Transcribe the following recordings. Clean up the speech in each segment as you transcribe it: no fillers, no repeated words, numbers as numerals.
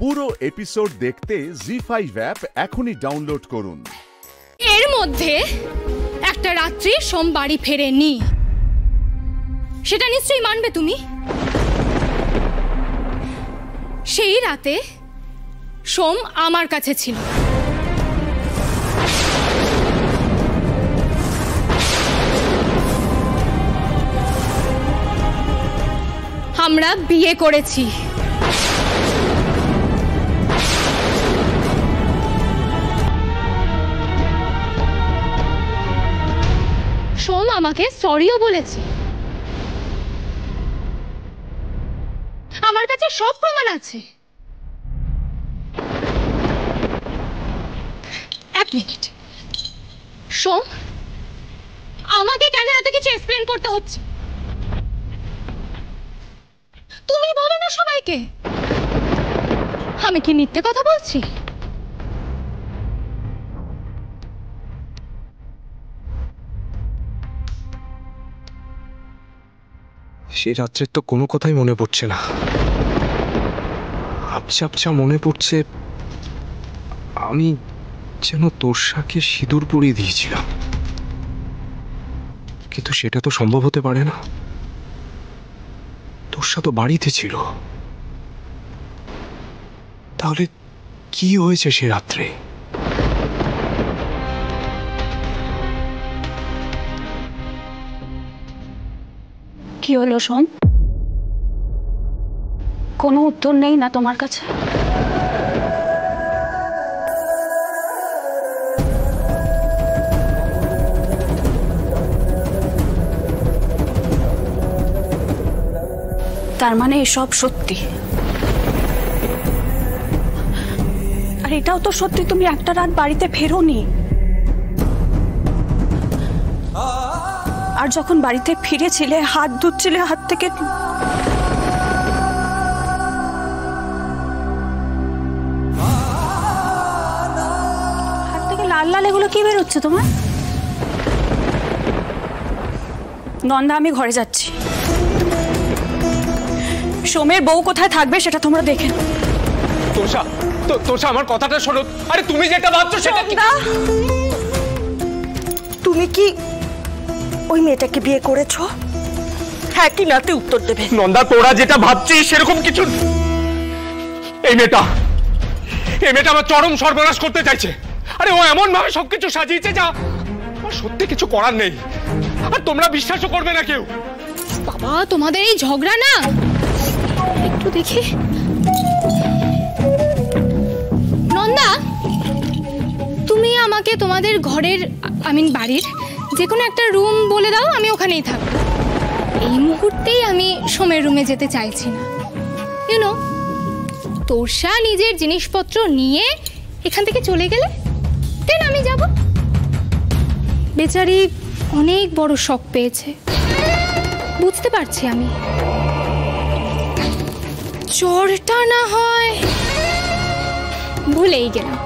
পুরো এপিসোড দেখতে জি5 অ্যাপ এখনই ডাউনলোড করুন। এর মধ্যে একটা রাত্রি সোম বাড়ি ফেরেনি, সেটা নিশ্চয়ই মানবে তুমি। সেই রাতে সোম আমার কাছে ছিল। আমরা বিয়ে করেছি। সোম আমাকে সরিও বলেছে। আমার কাছে সব প্রমাণ আছে। এক মিনিট, সোম আমাকে কেন এত কিছু এক্সপ্লেন করতে হচ্ছে? তুমি বলো না সবাইকে। আমি কি মিথ্যে কথা বলছি? সে রাত্রে তো কোনো কথাই মনে পড়ছে না। আবছা আবছা মনে পড়ছে আমি যেন তোষাকে সিঁদুর পরিয়ে দিয়েছিলাম, কিন্তু সেটা তো সম্ভব হতে পারে না। তোষা তো বাড়িতে ছিল। তাহলে কি হয়েছে সে রাত্রে? কি হলো সোম? কোনো উত্তর নেই না তোমার কাছে? তার মানে এসব সত্যি। আর এটাও তো সত্যি তুমি একটা রাত বাড়িতে ফেরোনি। আর যখন বাড়িতে ফিরেছিলে, হাত ধুচ্ছিলে, হাত থেকে লাল লাল এগুলো কি বেরোচ্ছে তোমার? নন্দা, আমি ঘরে যাচ্ছি। সোমের বউ কোথায় থাকবে সেটা তোমরা দেখে। তোষা আমার কথাটা শোনো। আরে তুমি যেটা ভাবছো সেটা কি? তুমি কি ওই মেয়েটাকে বিয়ে করেছো? হ্যাঁ কি নাতে উত্তর দেবে। নন্দা, তোরা যেটা ভাবছিস সেরকম কিছু। এই মেয়েটা আমার চরম সর্বনাশ করতে চাইছে। আরে ও এমন ভাবে সবকিছু সাজিয়েছে যা সত্যি কিছু করার নেই। আর তোমরা বিশ্বাসও করবে না কেউ। বাবা, তোমাদের এই ঝগড়া না, একটু দেখি। নন্দা, তুমি আমাকে তোমাদের ঘরের বাড়ির যে কোনো একটা রুম বলে দাও, আমি ওখানেই থাকবো। এই মুহূর্তেই আমি সোমের রুমে যেতে চাইছি না। ইউনো, তোষা নিজের জিনিসপত্র নিয়ে এখান থেকে চলে গেলে দেন আমি যাব। বেচারি অনেক বড় শক পেয়েছে, বুঝতে পারছি আমি। জ্বরটা না হয় ভুলেই গেলাম।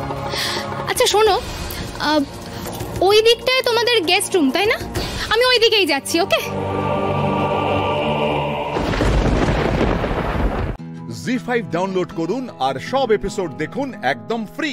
আচ্ছা শোনো, ওই দিকটায় তোমাদের গেস্ট রুম, তাই না? আমি ওই দিকেই যাচ্ছি। ওকে। জি5 ডাউনলোড করুন আর সব এপিসোড দেখুন একদম ফ্রি।